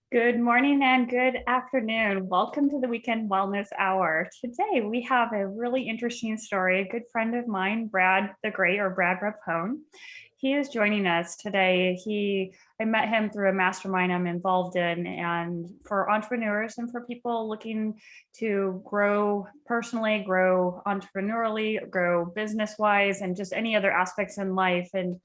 Good morning and good afternoon. Welcome to the Weekend Wellness Hour. Today we have a really interesting story. A good friend of mine, Brad the Great or Brad Rapone. He is joining us today. I met him through a mastermind I'm involved in, and for entrepreneurs and for people looking to grow personally, grow entrepreneurially, grow business-wise, and just any other aspects in life. And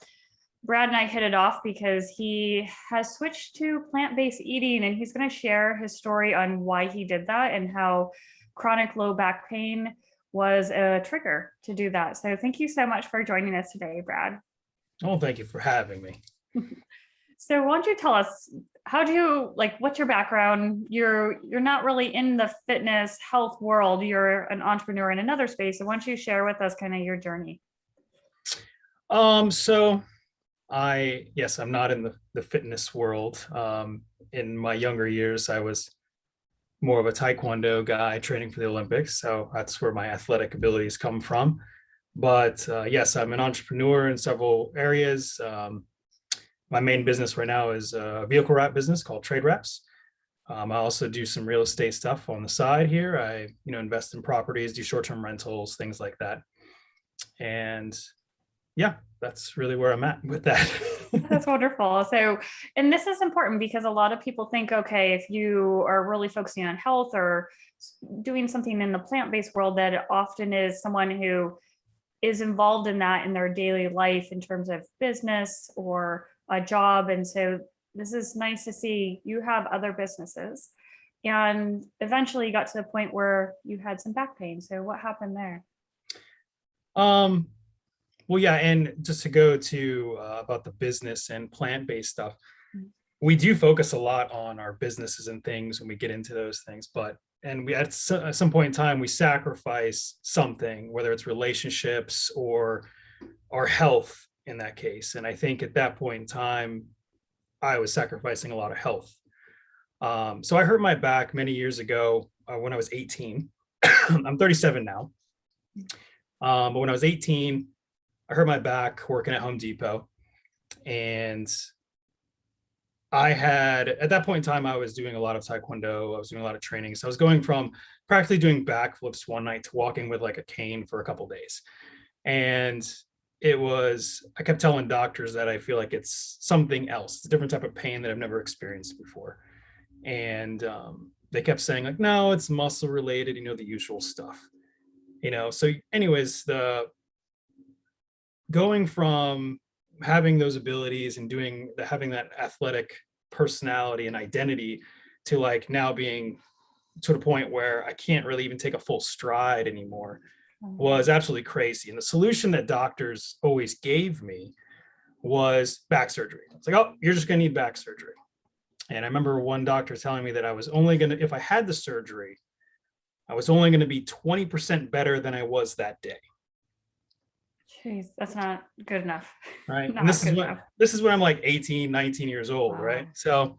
Brad and I hit it off because he has switched to plant-based eating, and he's going to share his story on why he did that and how chronic low back pain was a trigger to do that. So thank you so much for joining us today, Brad. Oh, thank you for having me. So why don't you tell us, how do you, like, what's your background? You're not really in the fitness health world. You're an entrepreneur in another space. So why don't you share with us kind of your journey? So yes, I'm not in the fitness world. In my younger years, I was more of a Taekwondo guy training for the Olympics. So that's where my athletic abilities come from. But yes, I'm an entrepreneur in several areas. My main business right now is a vehicle wrap business called Trade Wraps. I also do some real estate stuff on the side here. I, invest in properties, do short-term rentals, things like that. And yeah, that's really where I'm at with that. That's wonderful. So, and this is important because a lot of people think, okay, if you are really focusing on health or doing something in the plant-based world, that it often is someone who is involved in that in their daily life in terms of business or a job. And so this is nice to see you have other businesses. And eventually you got to the point where you had some back pain. So what happened there? um, well, yeah, and just to go to about the business and plant-based stuff, we do focus a lot on our businesses and things when we get into those things, but and we at some point in time we sacrifice something, whether it's relationships or our health in that case. And I think at that point in time, I was sacrificing a lot of health. So I hurt my back many years ago when I was 18. I'm 37 now. But when I was 18, I hurt my back working at Home Depot. And I had, at that point in time, I was doing a lot of Taekwondo. I was doing a lot of training. So I was going from practically doing backflips one night to walking with like a cane for a couple of days. And I kept telling doctors that I feel like it's something else. It's a different type of pain that I've never experienced before. And they kept saying like, no, it's muscle related, the usual stuff. So anyways, the going from having those abilities and having that athletic personality and identity to like now being to the point where I can't really even take a full stride anymore was absolutely crazy. And the solution that doctors always gave me was back surgery. It's like, oh, you're just going to need back surgery. And I remember one doctor telling me that if I had the surgery, I was only going to be 20% better than I was that day. Jeez, that's not good enough. Right. And Not good enough. this is when I'm like 18, 19 years old. Wow. Right. So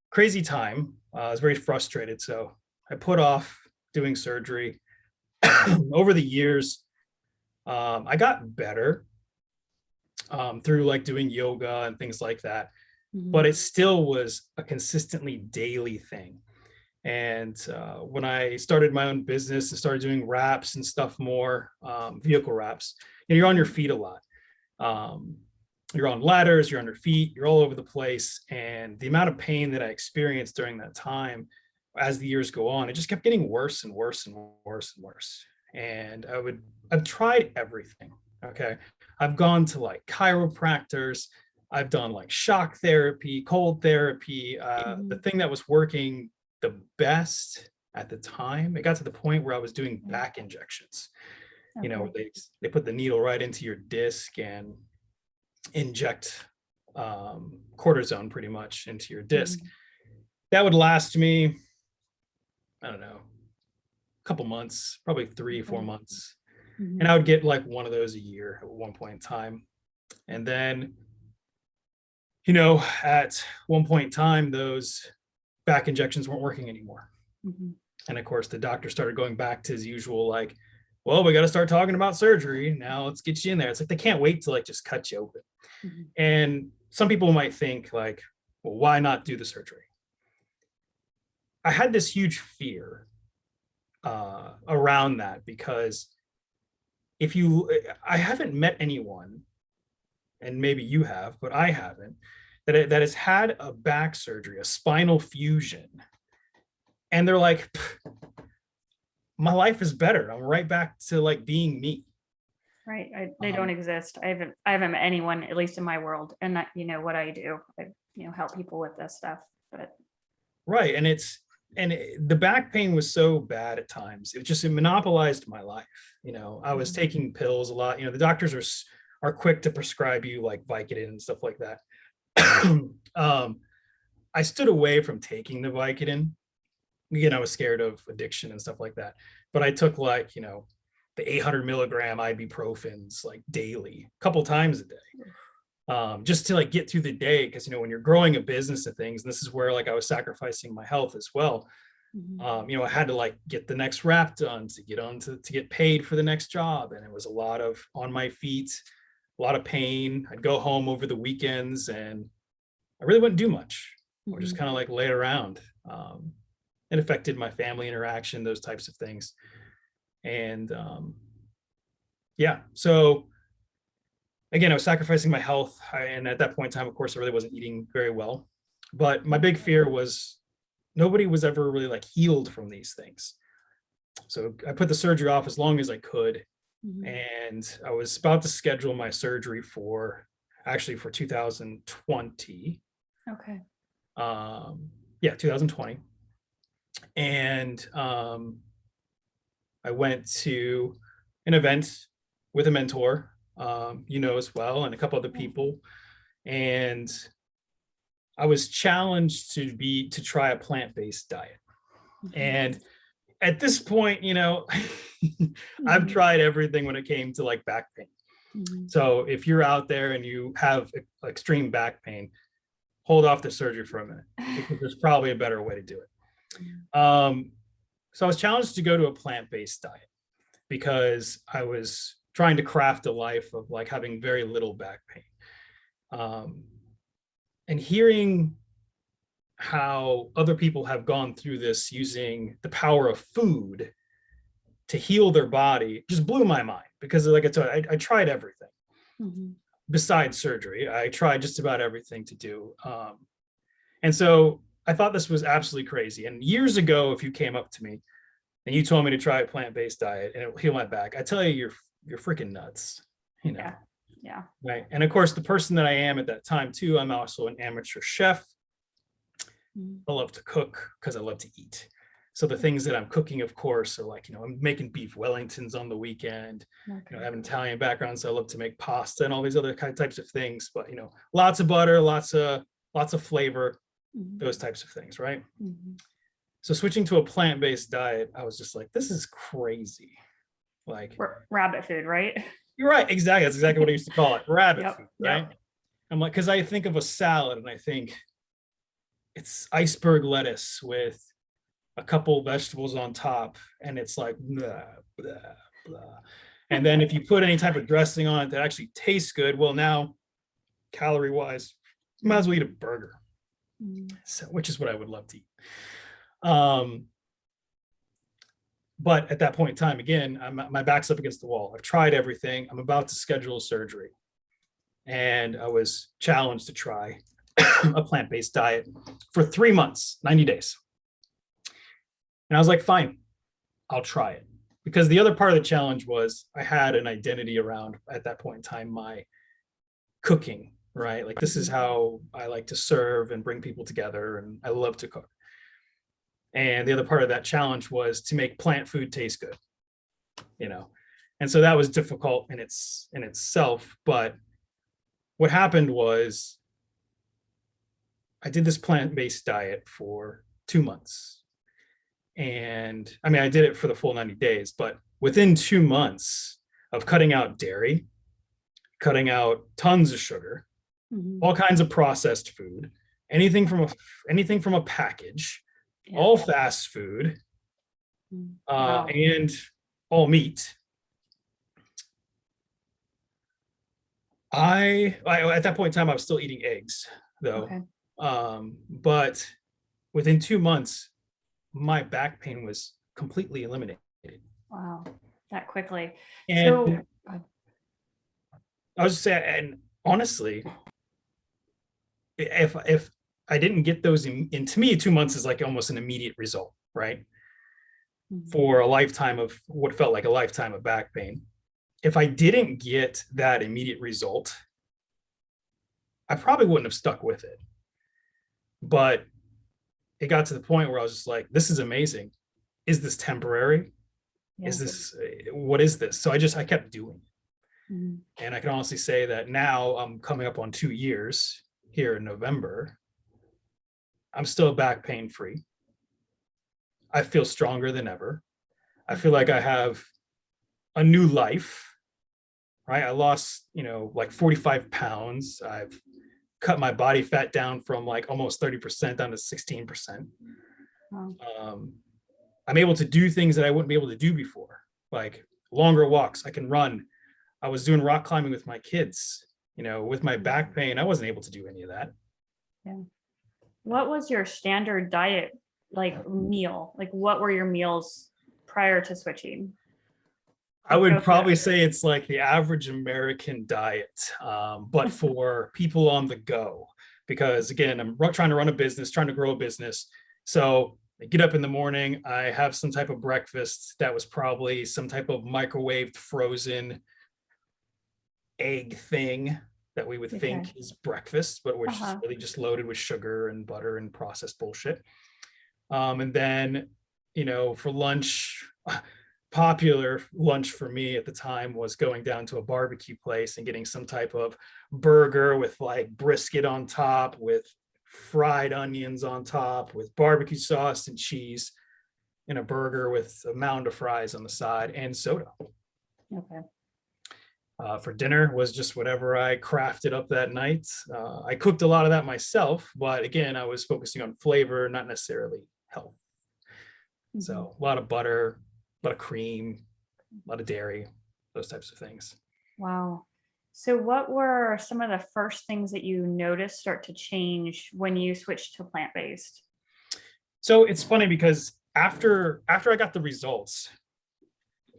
crazy time. I was very frustrated. So I put off doing surgery. Over the years, I got better through like doing yoga and things like that. But it still was a consistently daily thing. And when I started my own business and started doing wraps and stuff more, vehicle wraps, you're on your feet a lot. You're on ladders, you're on your feet, you're all over the place. And the amount of pain that I experienced during that time, as the years go on, it just kept getting worse and worse and worse and worse. And I've tried everything. Okay. I've gone to like chiropractors. I've done like shock therapy, cold therapy. The thing that was working the best at the time, it got to the point where I was doing back injections. They put the needle right into your disc and inject cortisone pretty much into your disc. That would last me, I don't know, a couple months, probably 3-4 months. And I would get like one of those a year at one point in time. And then, at one point in time, those back injections weren't working anymore. And of course, the doctor started going back to his usual, like, well, we got to start talking about surgery. Now let's get you in there. It's like they can't wait to like just cut you open. And some people might think like, well, why not do the surgery? I had this huge fear around that, because I haven't met anyone, and maybe you have, but I haven't, that has had a back surgery, a spinal fusion, and they're like, my life is better. I'm right back to like being me. Right. They don't exist. I haven't met anyone, at least in my world. And that, what I do, I, help people with this stuff. But Right. The back pain was so bad at times. It monopolized my life. I was taking pills a lot. The doctors are quick to prescribe you like Vicodin and stuff like that. I stood away from taking the Vicodin. Again, I was scared of addiction and stuff like that. But I took like, the 800 milligram ibuprofens like daily, a couple times a day, just to like get through the day. Because, when you're growing a business of things, and this is where like I was sacrificing my health as well. I had to like get the next wrap done to get on to get paid for the next job. And it was a lot of on my feet, a lot of pain. I'd go home over the weekends and I really wouldn't do much, or just kind of like lay around. It affected my family interaction, those types of things. And yeah, so again, I was sacrificing my health. And at that point in time, of course, I really wasn't eating very well. But my big fear was nobody was ever really like healed from these things. So I put the surgery off as long as I could. And I was about to schedule my surgery for 2020. okay. Yeah, 2020. And I went to an event with a mentor, as well, and a couple other people. And I was challenged to try a plant-based diet. And at this point, I've tried everything when it came to like back pain. So if you're out there and you have extreme back pain, hold off the surgery for a minute, because there's probably a better way to do it. So I was challenged to go to a plant-based diet because I was trying to craft a life of like having very little back pain. And hearing how other people have gone through this using the power of food to heal their body just blew my mind, because like I told you, I tried everything besides surgery. I tried just about everything to do. And so I thought this was absolutely crazy. And years ago, if you came up to me and you told me to try a plant-based diet and it will heal my back, I tell you, you're freaking nuts. Yeah. Right. And of course, the person that I am at that time too, I'm also an amateur chef. I love to cook because I love to eat. So the things that I'm cooking, of course, are like, I'm making beef Wellingtons on the weekend. I have an Italian background, so I love to make pasta and all these other types of things. But lots of butter, lots of flavor, those types of things, right? So switching to a plant-based diet, I was just like, this is crazy. Like rabbit food, right? You're right. Exactly. That's exactly what I used to call it. Rabbit food, right? Yep. I'm like, because I think of a salad and I think it's iceberg lettuce with a couple vegetables on top, and it's like blah, blah, blah. And then if you put any type of dressing on it that actually tastes good, well, now calorie wise, you might as well eat a burger. So, which is what I would love to eat. But at that point in time, again, my back's up against the wall. I've tried everything. I'm about to schedule a surgery. And I was challenged to try a plant-based diet for 3 months, 90 days. And I was like, fine, I'll try it. Because the other part of the challenge was I had an identity around, at that point in time, my cooking, right? Like, this is how I like to serve and bring people together. And I love to cook. And the other part of that challenge was to make plant food taste good, And so that was difficult in itself. But what happened was I did this plant-based diet for 2 months. And I mean, I did it for the full 90 days, but within 2 months of cutting out dairy, cutting out tons of sugar, all kinds of processed food, anything from a package, all fast food, and all meat. I at that point in time, I was still eating eggs though. But within 2 months, my back pain was completely eliminated. Wow, that quickly. So, And I was just saying, and honestly, if I didn't get those in to me, 2 months is like almost an immediate result, right? For a lifetime of what felt like a lifetime of back pain. If I didn't get that immediate result, I probably wouldn't have stuck with it. But it got to the point where I was just like, this is amazing. Is this temporary? yeah. Is this, what is this? So I kept doing it. Mhm. And I can honestly say that now I'm coming up on 2 years here in November. I'm still back pain free. I feel stronger than ever. I feel like I have a new life, right? I lost, like 45 pounds. I've cut my body fat down from like almost 30% down to 16%. Wow. I'm able to do things that I wouldn't be able to do before, like longer walks. I can run. I was doing rock climbing with my kids. With my back pain, I wasn't able to do any of that. Yeah. What was your standard diet, like meal? Like what were your meals prior to switching? I would probably say it's like the average American diet, but for people on the go. Because again, I'm trying to run a business, trying to grow a business. So I get up in the morning, I have some type of breakfast that was probably some type of microwaved frozen egg thing that we would think is breakfast, but which is really just loaded with sugar and butter and processed bullshit. And then, for lunch, popular lunch for me at the time was going down to a barbecue place and getting some type of burger with like brisket on top, with fried onions on top, with barbecue sauce and cheese, and a burger with a mound of fries on the side and soda. Okay. For dinner was just whatever I crafted up that night. I cooked a lot of that myself, but again, I was focusing on flavor, not necessarily health. So a lot of butter, a lot of cream, a lot of dairy, those types of things. Wow. So what were some of the first things that you noticed start to change when you switched to plant-based? So it's funny because after I got the results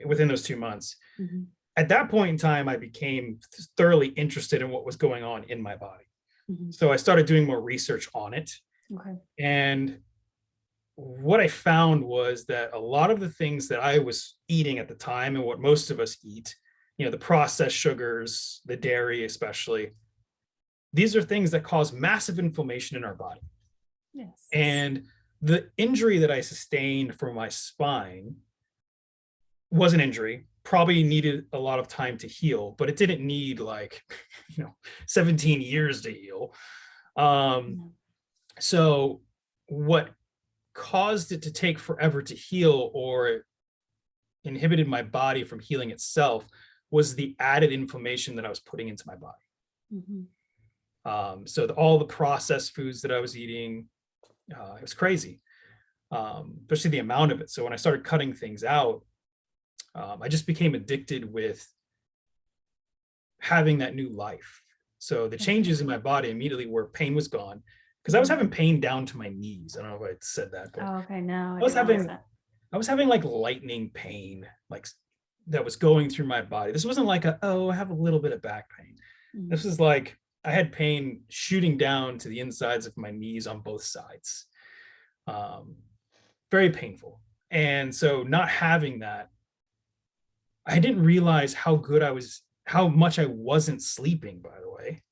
within those 2 months, at that point in time, I became thoroughly interested in what was going on in my body. So I started doing more research on it. Okay. And what I found was that a lot of the things that I was eating at the time and what most of us eat, the processed sugars, the dairy especially, these are things that cause massive inflammation in our body. Yes. And the injury that I sustained from my spine was an injury, probably needed a lot of time to heal, but it didn't need like, 17 years to heal. So what caused it to take forever to heal or inhibited my body from healing itself was the added inflammation that I was putting into my body. So all the processed foods that I was eating, it was crazy, especially the amount of it. So when I started cutting things out, I just became addicted with having that new life. So the changes in my body immediately were pain was gone, because I was having pain down to my knees. I don't know if I said that, but okay, no, I was having like lightning pain, like that was going through my body. This wasn't like I have a little bit of back pain. This was like I had pain shooting down to the insides of my knees on both sides. Very painful. And so not having that, I didn't realize how much I wasn't sleeping, by the way.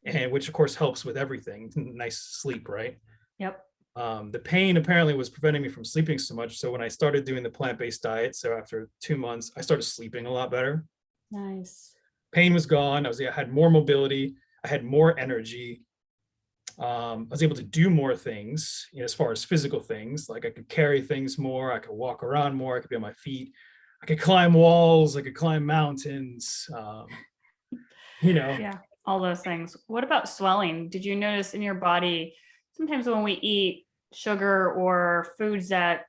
And which of course helps with everything. Nice sleep, right? Yep. The pain apparently was preventing me from sleeping so much. So when I started doing the plant-based diet, so after 2 months, I started sleeping a lot better. Nice. Pain was gone. I had more mobility. I had more energy. I was able to do more things, as far as physical things, like I could carry things more. I could walk around more. I could be on my feet. I could climb walls. I could climb mountains. Yeah, all those things. What about swelling? Did you notice in your body, sometimes when we eat sugar or foods that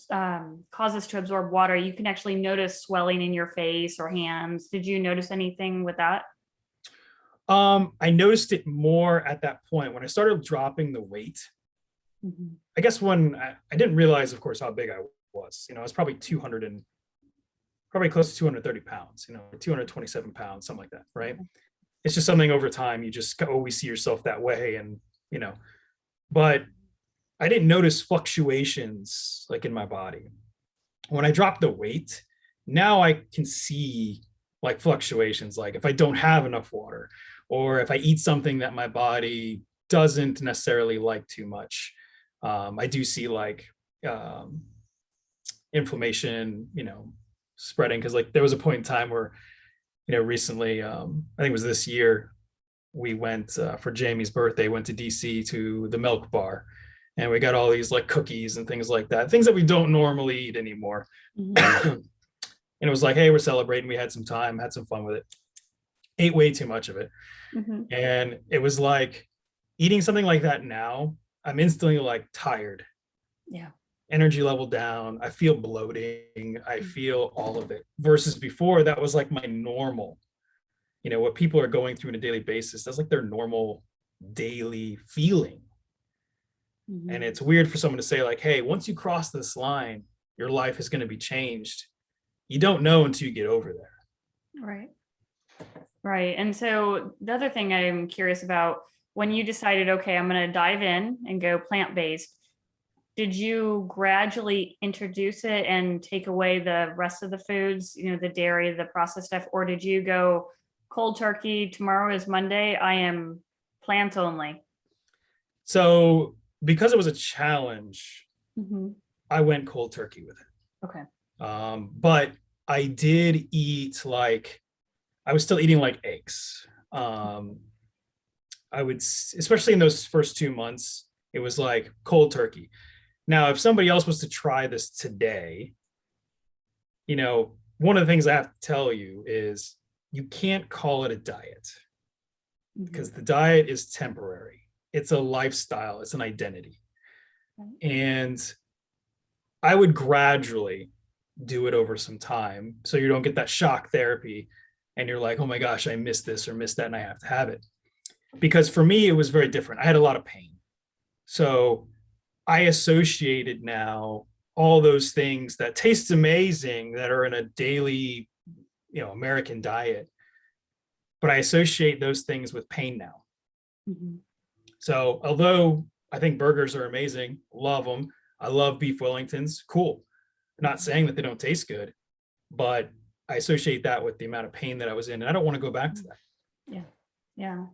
cause us to absorb water, you can actually notice swelling in your face or hands. Did you notice anything with that? I noticed it more at that point when I started dropping the weight. Mhm. I guess when I didn't realize, of course, how big I was. I was probably 200 and probably close to 230 pounds, 227 pounds, something like that, right? It's just something over time, you just always see yourself that way. And, but I didn't notice fluctuations like in my body. When I dropped the weight, now I can see like fluctuations, like if I don't have enough water, or if I eat something that my body doesn't necessarily like too much. I do see like um, inflammation, spreading. Cause like there was a point in time where, recently, I think it was this year, we went for Jamie's birthday, went to DC to the Milk Bar, and we got all these like cookies and things like that, things that we don't normally eat anymore. Mhm. And it was like, hey, we're celebrating. We had some time, had some fun with it. Ate way too much of it, Mhm. and it was like eating something like that now. I'm instantly like tired, Yeah. energy level down. I feel bloating. I feel all of it. Versus before, that was like my normal. What people are going through on a daily basis. That's like their normal daily feeling. And Mhm. it's weird for someone to say, like, hey, once you cross this line, your life is going to be changed. You don't know until you get over there. Right. Right. And so the other thing I'm curious about, when you decided, okay, I'm going to dive in and go plant-based, did you gradually introduce it and take away the rest of the foods, the dairy, the processed stuff, or did you go cold turkey? Tomorrow is Monday. I am plants only. So, because it was a challenge, Hmm. I went cold turkey with Okay. it. But I did eat like, I was still eating like eggs. I would, especially in those first 2 months, it was like cold turkey. Now, if somebody else was to try this today, one of the things I have to tell you is you can't call it a diet, Hmm. because the diet is temporary. It's a lifestyle, it's an identity. Right. And I would gradually do it over some time so you don't get that shock therapy and you're like, oh my gosh, I missed this or missed that and I have to have it. Because for me, it was very different. I had a lot of pain. So I associated now all those things that taste amazing that are in a daily, American diet, but I associate those things with pain now. Hmm. So although I think burgers are amazing, love them. I love beef Wellingtons. Cool. Not saying that they don't taste good, but I associate that with the amount of pain that I was in, and I don't want to go back to that. Yeah. Yeah.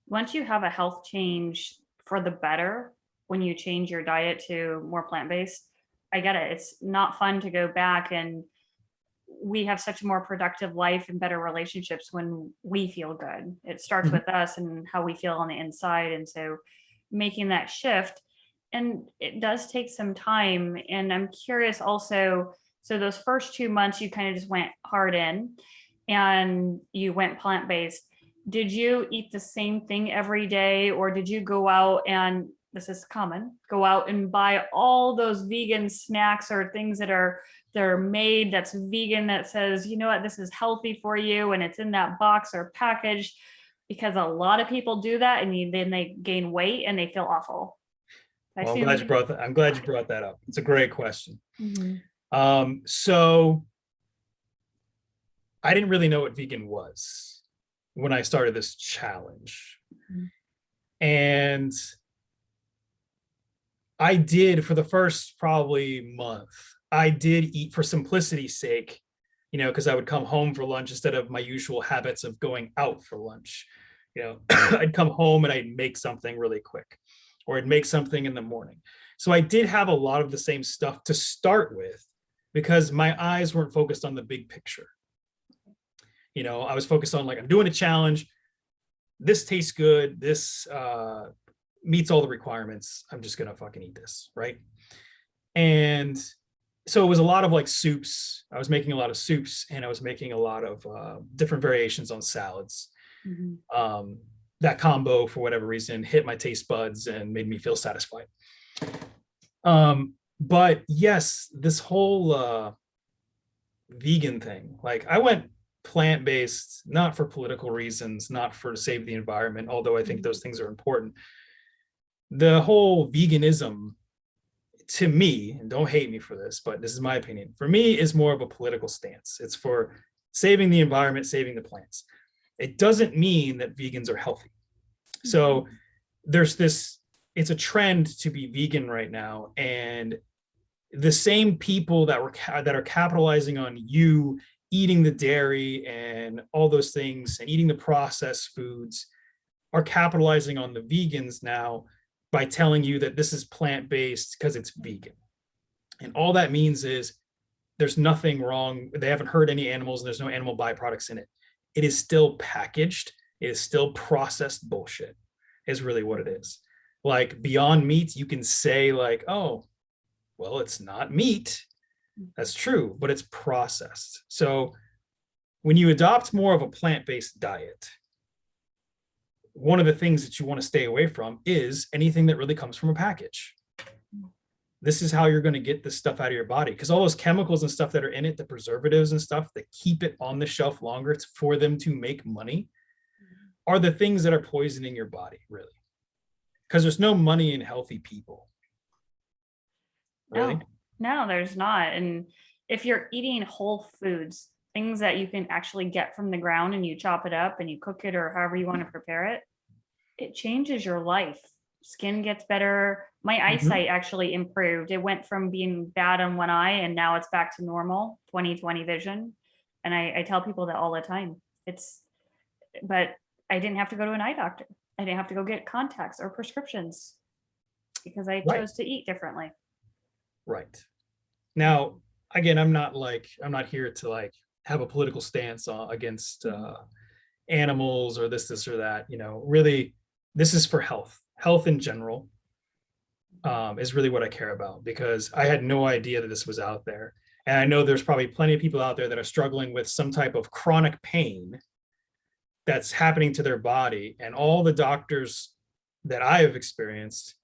Once you have a health change for the better, when you change your diet to more plant-based, I get it. It's not fun to go back, and we have such a more productive life and better relationships when we feel good. It starts Mhm. with us and how we feel on the inside. And so making that shift, and it does take some time. And I'm curious also, so those first 2 months, you kind of just went hard in and you went plant based. Did you eat the same thing every day, or did you go out and, this is common, go out and buy all those vegan snacks or things that are made that's vegan, that says, you know what, this is healthy for you, and it's in that box or package? Because a lot of people do that, and then they gain weight and they feel awful. I Well, assume. I'm glad you brought that up. It's a great question. Mhm. So I didn't really know what vegan was when I started this challenge. And I did, for the first probably month, I did eat for simplicity's sake, because I would come home for lunch instead of my usual habits of going out for lunch. I'd come home and I'd make something really quick, or I'd make something in the morning. So I did have a lot of the same stuff to start with because my eyes weren't focused on the big picture. I was focused on like, I'm doing a challenge. This tastes good. This meets all the requirements. I'm just gonna fucking eat this, right? And so it was a lot of like soups. I was making a lot of soups, and I was making a lot of different variations on salads. Mhm. Um, that combo, for whatever reason, hit my taste buds and made me feel satisfied. But yes, this whole vegan thing, like I went plant-based, not for political reasons, not for to save the environment, although I think Mhm. those things are important. The whole veganism to me, and don't hate me for this, but this is my opinion, for me is more of a political stance. It's for saving the environment, saving the plants. It doesn't mean that vegans are healthy. So there's this, it's a trend to be vegan right now, and the same people that are capitalizing on you eating the dairy and all those things and eating the processed foods are capitalizing on the vegans now by telling you that this is plant-based because it's vegan. And all that means is there's nothing wrong. They haven't hurt any animals and there's no animal byproducts in it. It is still packaged. It is still processed bullshit, is really what it is. Like Beyond Meat, you can say like, oh, well, it's not meat. That's true, but it's processed. So when you adopt more of a plant-based diet, one of the things that you want to stay away from is anything that really comes from a package. This is how you're going to get this stuff out of your body, because all those chemicals and stuff that are in it, the preservatives and stuff that keep it on the shelf longer, it's for them to make money, are the things that are poisoning your body, really. Because there's no money in healthy people. Really? No, there's not. And if you're eating whole foods, things that you can actually get from the ground and you chop it up and you cook it or however you want to prepare it, it changes your life. Skin gets better. My eyesight actually improved. It went from being bad on one eye and now it's back to normal 20/20 vision. And I tell people that all the time. But I didn't have to go to an eye doctor. I didn't have to go get contacts or prescriptions because I chose to eat differently. Right. Now, again, I'm not here to like have a political stance against animals or this or that. You know, really, this is for health in general is really what I care about, because I had no idea that this was out there. And I know there's probably plenty of people out there that are struggling with some type of chronic pain that's happening to their body. And all the doctors that I have experienced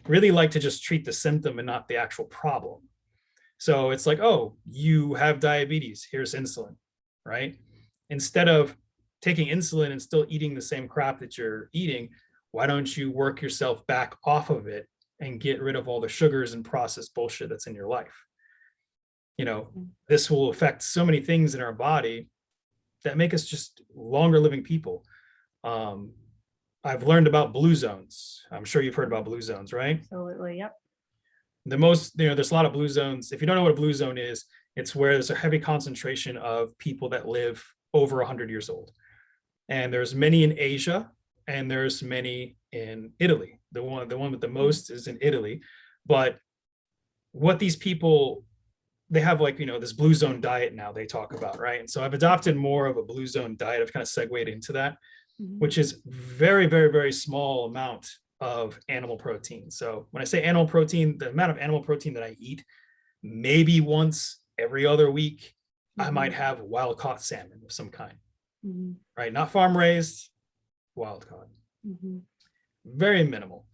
really like to just treat the symptom and not the actual problem. So it's like, oh, you have diabetes, here's insulin, right? Instead of taking insulin and still eating the same crap that you're eating, why don't you work yourself back off of it and get rid of all the sugars and processed bullshit that's in your life? You know, this will affect so many things in our body that make us just longer living people. I've learned about blue zones. I'm sure you've heard about blue zones, right? Absolutely. Yep. There's a lot of blue zones. If you don't know what a blue zone is, it's where there's a heavy concentration of people that live over 100 years old. And there's many in Asia and there's many in Italy. The one with the most is in Italy. But what these people, they have like, this blue zone diet now they talk about, right? And so I've adopted more of a blue zone diet. I've kind of segued into that, which is very, very, very small amount of animal protein. So when I say animal protein, the amount of animal protein that I eat, maybe once every other week, I might have wild caught salmon of some kind, right? Not farm raised, wild caught. Very minimal.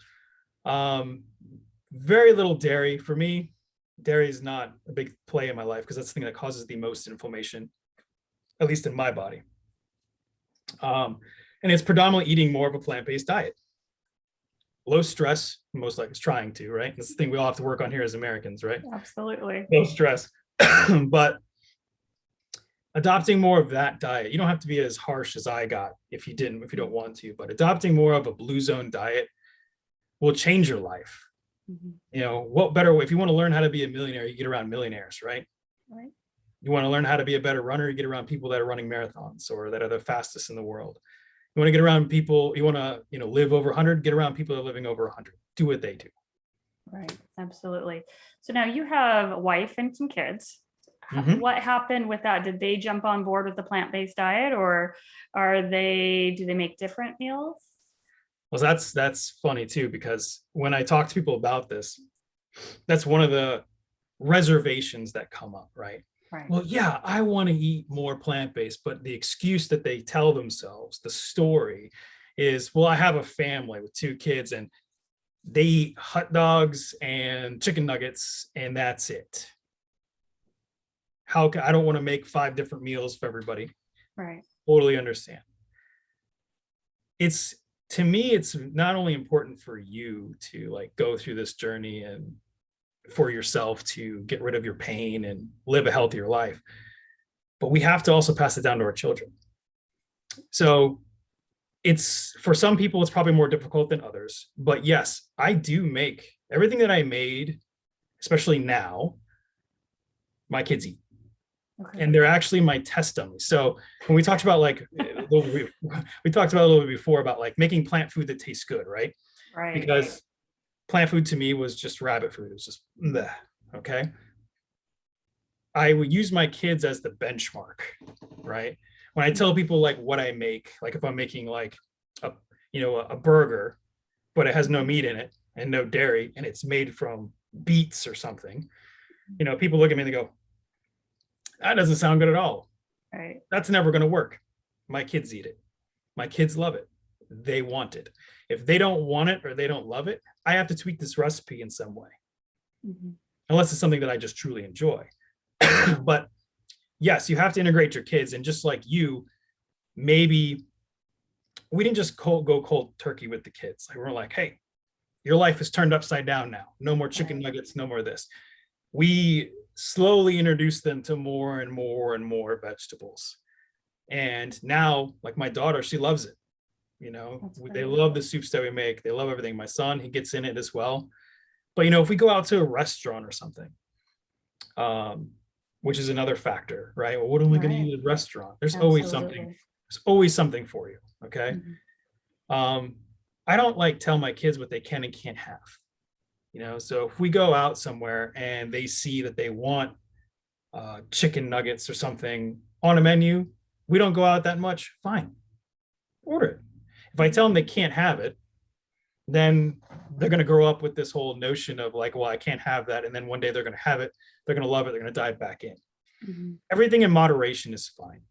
Very little dairy. For me, dairy is not a big play in my life because that's the thing that causes the most inflammation, at least in my body. And it's predominantly eating more of a plant-based diet. Low stress, most likely is trying to, right? That's the thing we all have to work on here as Americans, right? Absolutely. Low stress. But adopting more of that diet, you don't have to be as harsh as I got if you don't want to, but adopting more of a blue zone diet will change your life. What better way? If you want to learn how to be a millionaire, you get around millionaires, right? Right. You want to learn how to be a better runner, you get around people that are running marathons or that are the fastest in the world. You want to get around people, you want to, live over 100, get around people that are living over 100. Do what they do. Right. Absolutely. So now you have a wife and some kids. What happened with that? Did they jump on board with the plant-based diet, or do they make different meals? Well, that's funny too, because when I talk to people about this, that's one of the reservations that come up, right? Right. Well, yeah, I want to eat more plant-based, but the excuse that they tell themselves, the story is, well, I have a family with 2 kids and they eat hot dogs and chicken nuggets and that's it. I don't want to make 5 different meals for everybody. Right. Totally understand. To me, it's not only important for you to like go through this journey and for yourself to get rid of your pain and live a healthier life. But we have to also pass it down to our children. So it's, for some people, it's probably more difficult than others. But yes, I do make everything that I made, especially now, my kids eat. Okay. And they're actually my test dummies. So when we talked about like, we talked about a little bit before about like making plant food that tastes good, right? Right. Because plant food to me was just rabbit food. It was just bleh, okay. I would use my kids as the benchmark, right? When I tell people like what I make, like if I'm making like a, a burger, but it has no meat in it and no dairy, and it's made from beets or something, people look at me and they go, that doesn't sound good at all. Right. That's never going to work. My kids eat it. My kids love it. They want it. If they don't want it or they don't love it, I have to tweak this recipe in some way, unless it's something that I just truly enjoy. But yes, you have to integrate your kids. And just like you, maybe we didn't just go cold turkey with the kids. Like we're like, hey, your life is turned upside down now. No more chicken nuggets, no more of this. We slowly introduced them to more and more and more vegetables. And now, like my daughter, she loves it. They love the soups that we make. They love everything. My son, he gets in it as well. But if we go out to a restaurant or something, which is another factor, right? Well, what am I going to eat at a restaurant? There's always something. There's always something for you. Okay. I don't like tell my kids what they can and can't have. So if we go out somewhere and they see that they want chicken nuggets or something on a menu, we don't go out that much. Fine, order it. If I tell them they can't have it, then they're going to grow up with this whole notion of like, well, I can't have that. And then one day they're going to have it. They're going to love it. They're going to dive back in. Everything in moderation is fine.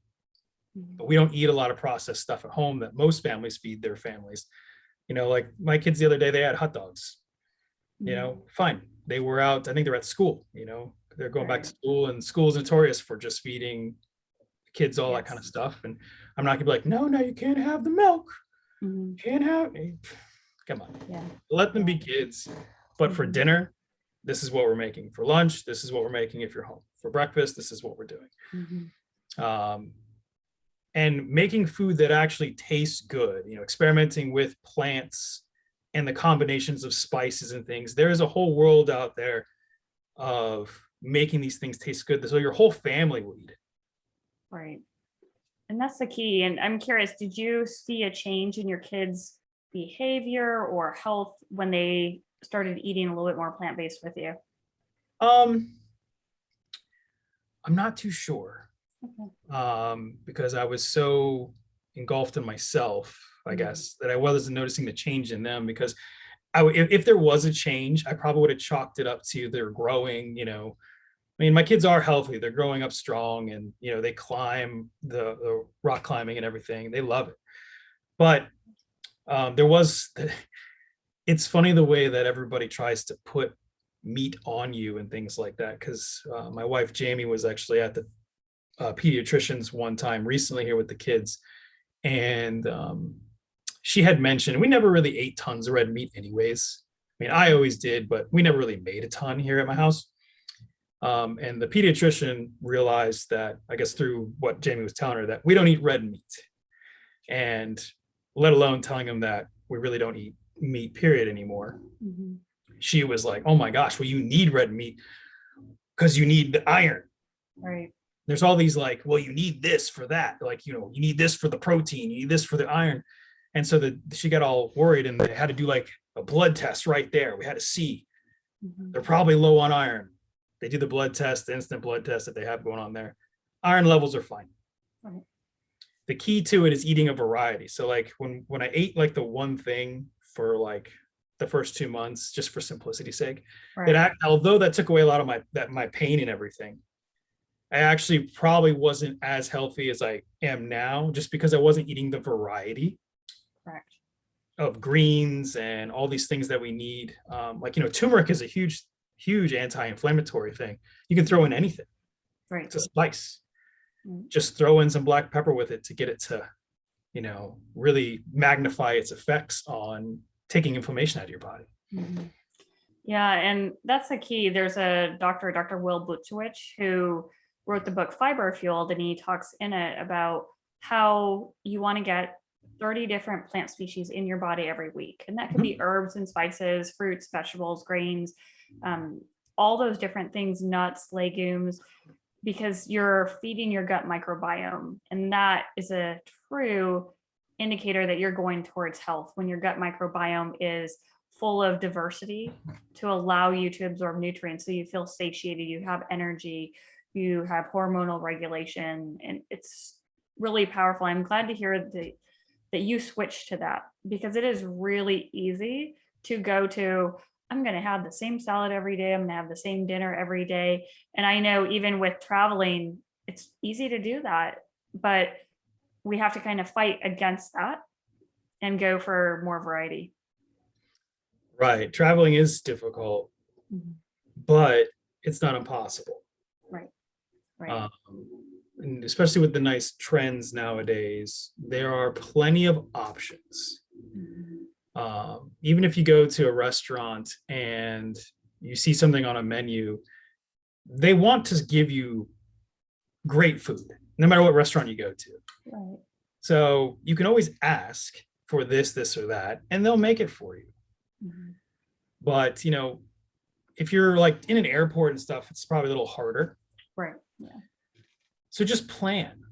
But we don't eat a lot of processed stuff at home that most families feed their families. Like my kids the other day, they had hot dogs. Fine. They were out, I think they're at school, they're going back to school, and school is notorious for just feeding kids all that kind of stuff. And I'm not gonna be like, no, you can't have the milk. Can't have it. Come on. Let them be kids. But for dinner, this is what we're making. For lunch, this is what we're making if you're home. For breakfast, this is what we're doing. And making food that actually tastes good, experimenting with plants and the combinations of spices and things. There is a whole world out there of making these things taste good, so your whole family will eat it. Right. And that's the key. And I'm curious, did you see a change in your kids' behavior or health when they started eating a little bit more plant-based with you? I'm not too sure. Because I was so engulfed in myself, I guess, that I wasn't noticing the change in them. Because if there was a change, I probably would have chalked it up to they're growing. My kids are healthy. They're growing up strong, and they climb the rock climbing and everything. They love it. But it's funny the way that everybody tries to put meat on you and things like that. Because my wife Jamie was actually at the pediatricians one time recently here with the kids, and she had mentioned we never really ate tons of red meat anyways. I always did, but we never really made a ton here at my house. And the pediatrician realized that, I guess through what Jamie was telling her, that we don't eat red meat, and let alone telling them that we really don't eat meat period anymore. She was like, oh my gosh, well, you need red meat because you need the iron. Right. There's all these like, well, you need this for that. Like, you need this for the protein, you need this for the iron. And so she got all worried, and they had to do like a blood test right there. We had to see they're probably low on iron. They do the blood test, the instant blood test that they have going on there. Iron levels are fine. Right. The key to it is eating a variety. So like when I ate like the one thing for like the first 2 months, just for simplicity's sake, although that took away a lot of my pain and everything, I actually probably wasn't as healthy as I am now, just because I wasn't eating the variety of greens and all these things that we need. Turmeric is a huge anti-inflammatory thing. You can throw in anything. Right. It's a spice. Just throw in some black pepper with it to get it to, really magnify its effects on taking inflammation out of your body. Yeah, and that's the key. There's a doctor, Dr. Will Butchwich, who wrote the book Fiber Fueled, and he talks in it about how you want to get 30 different plant species in your body every week. And that could be herbs and spices, fruits, vegetables, grains, um, all those different things, nuts, legumes, because you're feeding your gut microbiome. And that is a true indicator that you're going towards health when your gut microbiome is full of diversity to allow you to absorb nutrients so you feel satiated, you have energy, you have hormonal regulation, and it's really powerful. I'm glad to hear that you switched to that, because it is really easy to go to, I'm going to have the same salad every day, I'm going to have the same dinner every day. And I know even with traveling, it's easy to do that, but we have to kind of fight against that and go for more variety. Right. Traveling is difficult, Mhm. but it's not impossible. Right, right. Um, and especially with the nice trends nowadays, there are plenty of options. Mhm. Even if you go to a restaurant and you see something on a menu, they want to give you great food, no matter what restaurant you go to. Right. So you can always ask for this, or that, and they'll make it for you. Mhm. But, if you're like in an airport and stuff, it's probably a little harder. Right. Yeah. So just plan,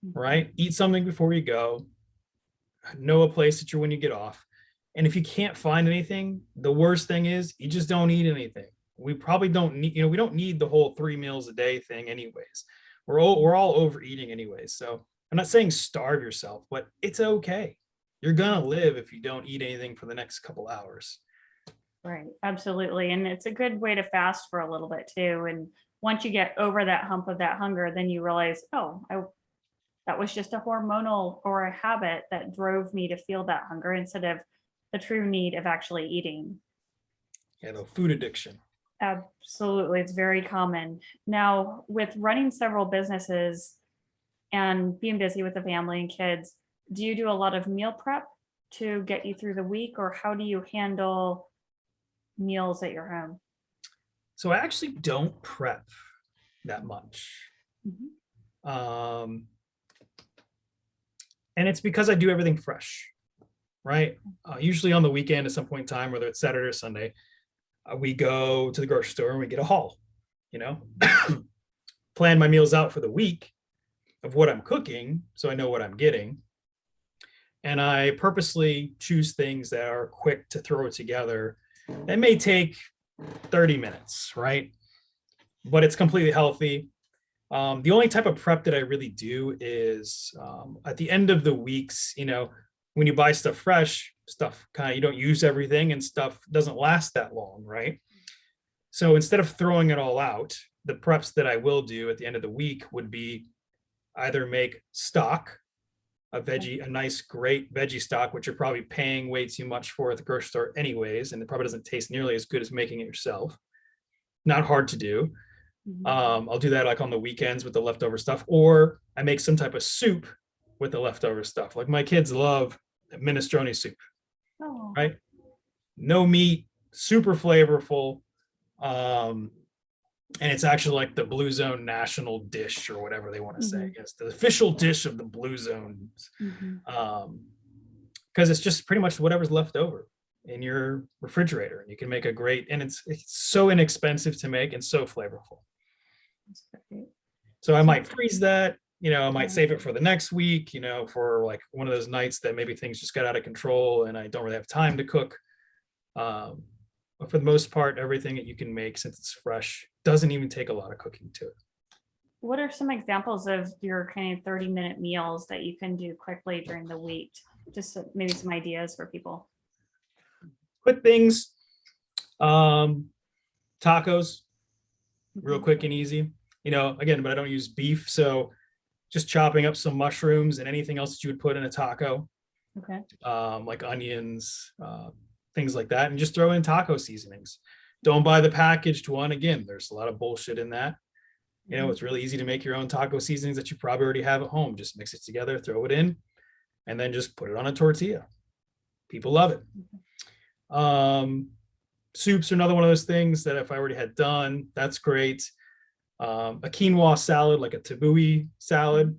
Mhm. right? Eat something before you go, know a place that you're when you get off. And if you can't find anything, the worst thing is you just don't eat anything. We probably don't need, we don't need the whole 3 meals a day thing anyways. We're all overeating anyways. So I'm not saying starve yourself, but it's okay. You're gonna live if you don't eat anything for the next couple hours. Right. Absolutely. And it's a good way to fast for a little bit too. And once you get over that hump of that hunger, then you realize, oh, that was just a hormonal or a habit that drove me to feel that hunger instead of the true need of actually eating. Yeah, the food addiction. Absolutely. It's very common. Now, with running several businesses and being busy with the family and kids, do you do a lot of meal prep to get you through the week, or how do you handle meals at your home? So I actually don't prep that much. Mhm. Um, and it's because I do everything fresh, right? Usually on the weekend at some point in time, whether it's Saturday or Sunday, we go to the grocery store and we get a haul, you know, plan my meals out for the week of what I'm cooking so I know what I'm getting. And I purposely choose things that are quick to throw together. That may take 30 minutes, right? But it's completely healthy. The only type of prep that I really do is at the end of the weeks, when you buy stuff fresh, stuff kind of, you don't use everything and stuff doesn't last that long, right? So instead of throwing it all out, the preps that I will do at the end of the week would be either make stock, a nice, great veggie stock, which you're probably paying way too much for at the grocery store anyways, and it probably doesn't taste nearly as good as making it yourself. Not hard to do. Mhm. I'll do that like on the weekends with the leftover stuff, or I make some type of soup with the leftover stuff. Like my kids love minestrone soup, Oh. right? No meat, super flavorful. Um, and it's actually like the Blue Zone national dish or whatever they want to say. Mhm. It's the official dish of the Blue Zones. Mhm. Because it's just pretty much whatever's left over in your refrigerator, and you can make a great, and it's so inexpensive to make and so flavorful. That's great. So I So, might freeze that, I might yeah. save it for the next week, for like one of those nights that maybe things just got out of control and I don't really have time to cook. But for the most part, everything that you can make since it's fresh doesn't even take a lot of cooking to it. What are some examples of your kind of 30-minute meals that you can do quickly during the week? Just maybe some ideas for people. Quick things, um, tacos, real Mhm. quick and easy. Again, but I don't use beef, so just chopping up some mushrooms and anything else that you would put in a taco, Okay. like onions, things like that, and just throw in taco seasonings. Don't buy the packaged one. Again, there's a lot of bullshit in that. It's really easy to make your own taco seasonings that you probably already have at home. Just mix it together, throw it in, and then just put it on a tortilla. People love it. Um, Soups are another one of those things that if I already had done, that's great. A quinoa salad, like a tabbouleh salad.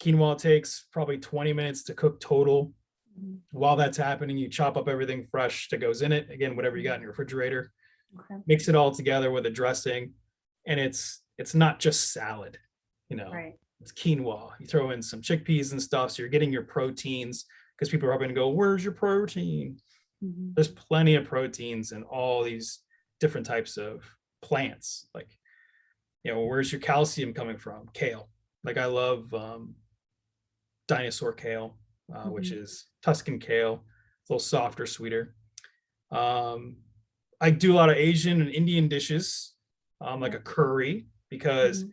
Quinoa takes probably 20 minutes to cook total. Mhm. While that's happening, you chop up everything fresh that goes in it. Again, whatever you got in your refrigerator, Okay. mix it all together with a dressing. And it's not just salad, Right. it's quinoa. You throw in some chickpeas and stuff. So you're getting your proteins, because people are probably gonna go, where's your protein? Mhm. There's plenty of proteins in all these different types of plants. Like, where's your calcium coming from? Kale. Like, I love dinosaur kale, which Mhm. is Tuscan kale, a little softer, sweeter. Um, I do a lot of Asian and Indian dishes, like a curry, because Mhm.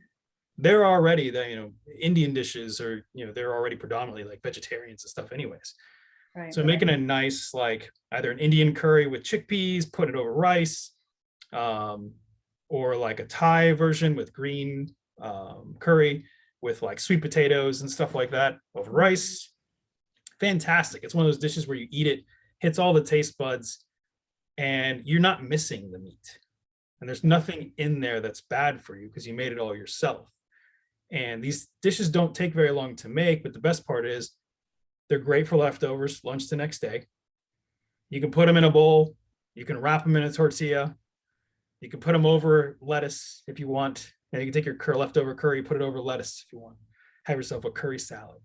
they're already the, Indian dishes are, they're already predominantly like vegetarians and stuff anyways. Right. So making a nice, like either an Indian curry with chickpeas, put it over rice, um, or like a Thai version with green curry with like sweet potatoes and stuff like that over rice. Fantastic. It's one of those dishes where you eat it, hits all the taste buds, and you're not missing the meat. And there's nothing in there that's bad for you because you made it all yourself. And these dishes don't take very long to make, but the best part is they're great for leftovers, lunch the next day. You can put them in a bowl, you can wrap them in a tortilla, you can put them over lettuce if you want. And you can take your leftover curry, put it over lettuce if you want. Have yourself a curry salad.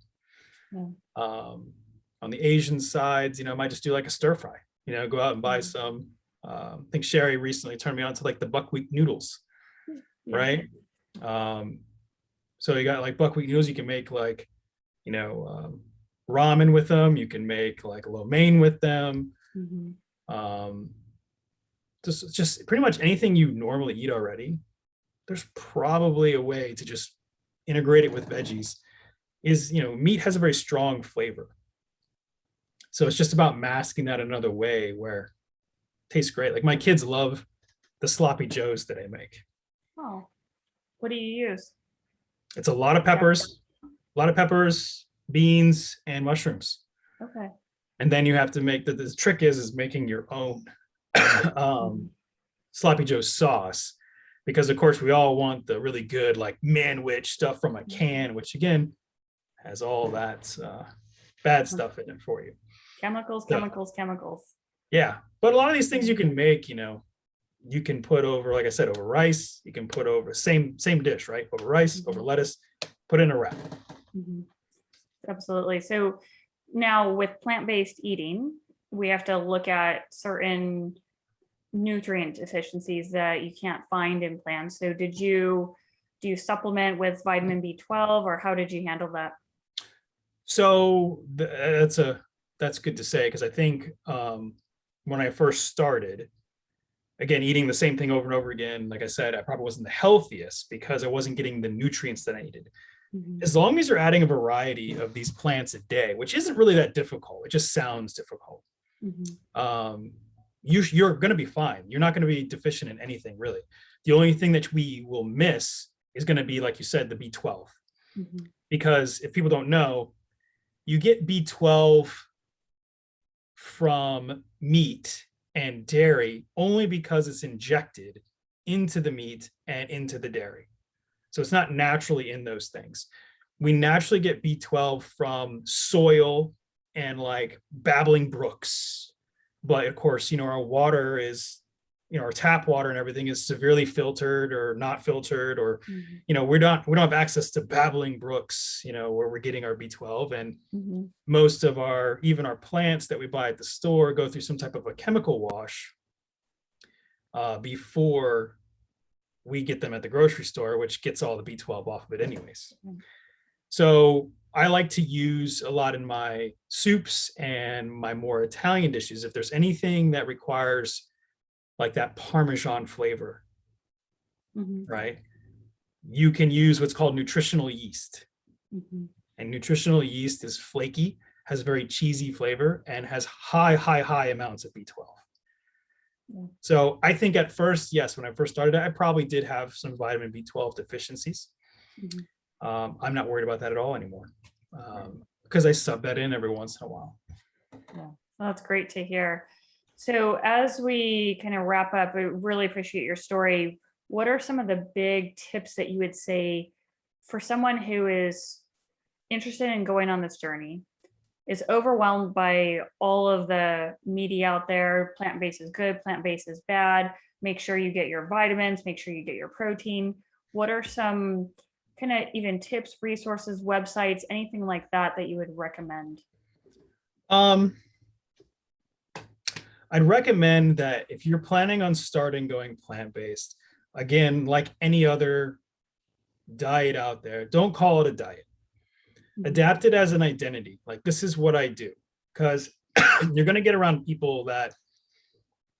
Yeah. On the Asian sides, I might just do like a stir fry. Go out and buy some. I think Sherry recently turned me on to like the buckwheat noodles, Yeah. right? So you got like buckwheat noodles. You can make like, ramen with them. You can make like lo mein with them. Mhm. Um, just pretty much anything you normally eat already. There's probably a way to just integrate it with veggies. Meat has a very strong flavor. So it's just about masking that another way where it tastes great. Like my kids love the sloppy joes that I make. Oh, what do you use? It's Yeah. a lot of peppers, beans, and mushrooms. Okay. And then you have to make the trick is making your own Mhm. sloppy joe sauce, because of course we all want the really good like manwich stuff from a can, which again has all that bad stuff in it for you. Chemicals, So chemicals, chemicals. yeah, but a lot of these things you can make, you can put over, like I said, over rice. You can put over same dish, right? Over rice, over lettuce, put in a wrap. Mhm. Absolutely. So now with plant-based eating, we have to look at certain nutrient deficiencies that you can't find in plants. So do you supplement with vitamin B12 or how did you handle that? So that's good to say, because I think when I first started, again, eating the same thing over and over again, like I said, I probably wasn't the healthiest because I wasn't getting the nutrients that I needed. Mhm. As long as you're adding a variety of these plants a day, which isn't really that difficult, it just sounds difficult. Mhm. Um, you're going to be fine. You're not going to be deficient in anything really. The only thing that we will miss is going to be, like you said, the B12. Mhm. Because if people don't know, you get B12 from meat and dairy only because it's injected into the meat and into the dairy. So it's not naturally in those things. We naturally get B12 from soil and like babbling brooks. But of course, our water is, our tap water and everything is severely filtered or not filtered, or, Mhm. we don't have access to babbling brooks, where we're getting our B12. And Mhm. most of even our plants that we buy at the store go through some type of a chemical wash before we get them at the grocery store, which gets all the B12 off of it anyways. Mhm. So I like to use a lot in my soups and my more Italian dishes. If there's anything that requires like that Parmesan flavor, Mhm. right? You can use what's called nutritional yeast. Mhm. And nutritional yeast is flaky, has very cheesy flavor, and has high amounts of B12. Yeah. So I think at first, yes, when I first started, I probably did have some vitamin B12 deficiencies. Mhm. I'm not worried about that at all anymore, because I sub that in every once in a while. Yeah. Well, that's great to hear. So as we kind of wrap up, I really appreciate your story. What are some of the big tips that you would say for someone who is interested in going on this journey, is overwhelmed by all of the media out there? Plant-based is good, plant-based is bad. Make sure you get your vitamins, make sure you get your protein. What are some kind of even tips, resources, websites, anything like that that you would recommend? Um, I'd recommend that if you're planning on starting going plant-based, again, like any other diet out there, don't call it a diet. Adapt it as an identity. Like, this is what I do. Because you're going to get around people that,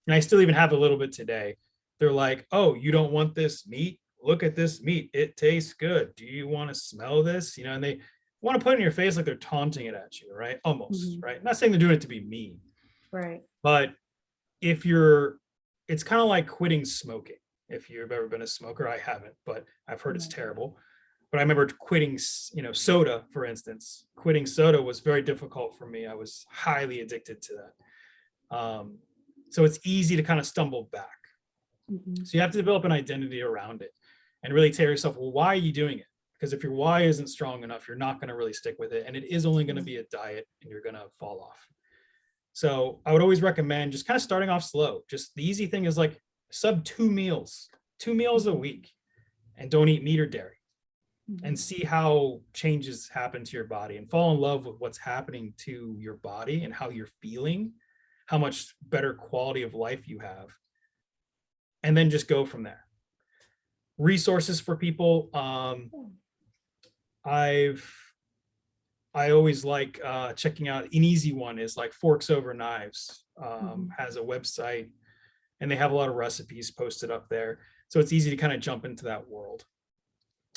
and I still even have a little bit today. They're like, oh, you don't want this meat? Look at this meat. It tastes good. Do you want to smell this? And they want to put it in your face like they're taunting it at you, right? Almost, right? Not saying they're doing it to be mean. Right. But it's kind of like quitting smoking. If you've ever been a smoker, I haven't, but I've heard it's terrible. But I remember quitting, soda, for instance. Quitting soda was very difficult for me. I was highly addicted to that. So it's easy to kind of stumble back. So you have to develop an identity around it and really tell yourself, well, why are you doing it? Because if your why isn't strong enough, you're not going to really stick with it. And it is only going to be a diet and you're going to fall off. So I would always recommend just kind of starting off slow. Just the easy thing is like sub 2 meals a week, and don't eat meat or dairy, and see how changes happen to your body and fall in love with what's happening to your body and how you're feeling, how much better quality of life you have. And then just go from there. Resources for people. I always like checking out, an easy one is like Forks Over Knives, has a website, and they have a lot of recipes posted up there. So it's easy to kind of jump into that world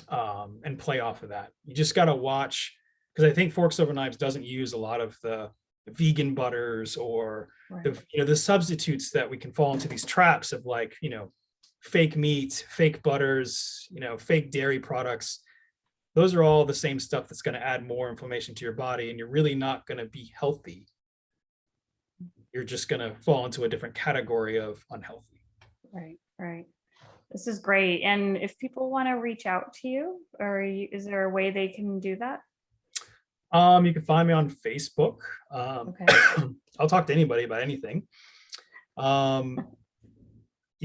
and play off of that. You just got to watch, because I think Forks Over Knives doesn't use a lot of the vegan butters or the substitutes that we can fall into these traps of, like, fake meat, fake butters, fake dairy products. Those are all the same stuff that's going to add more inflammation to your body, and you're really not going to be healthy. You're just going to fall into a different category of unhealthy. Right. This is great. And if people want to reach out to you, is there a way they can do that? You can find me on Facebook. Okay. I'll talk to anybody about anything. You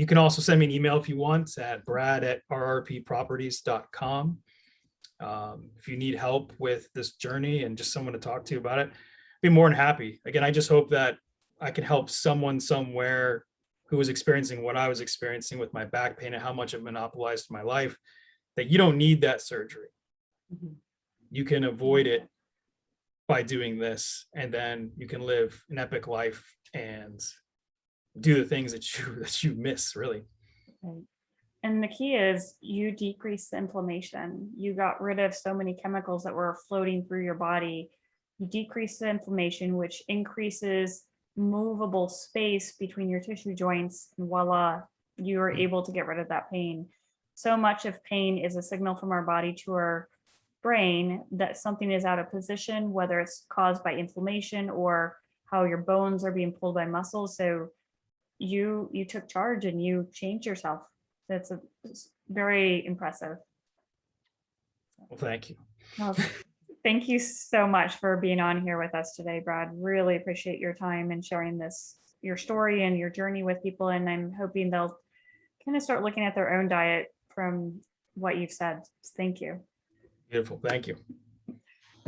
can also send me an email if you want at brad@rrpproperties.com. If you need help with this journey and just someone to talk to about it, I'd be more than happy. Again, I just hope that I can help someone somewhere who was experiencing what I was experiencing with my back pain and how much it monopolized my life, that you don't need that surgery. You can avoid it by doing this, and then you can live an epic life and do the things that you miss, really. Right. And the key is you decrease the inflammation. You got rid of so many chemicals that were floating through your body. You decrease the inflammation, which increases movable space between your tissue joints, and voila, you are able to get rid of that pain. So much of pain is a signal from our body to our brain that something is out of position, whether it's caused by inflammation or how your bones are being pulled by muscles. So you took charge and you changed yourself. It's very impressive. Well, thank you. Well, thank you so much for being on here with us today, Brad. Really appreciate your time and sharing your story and your journey with people. And I'm hoping they'll kind of start looking at their own diet from what you've said. Thank you. Beautiful. Thank you.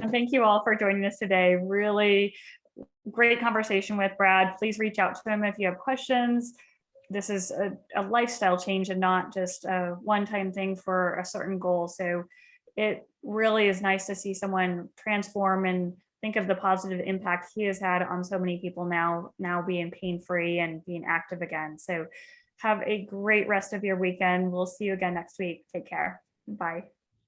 And thank you all for joining us today. Really great conversation with Brad. Please reach out to him if you have questions. This is a lifestyle change and not just a one-time thing for a certain goal. So it really is nice to see someone transform and think of the positive impact he has had on so many people now being pain-free and being active again. So have a great rest of your weekend. We'll see you again next week. Take care. Bye.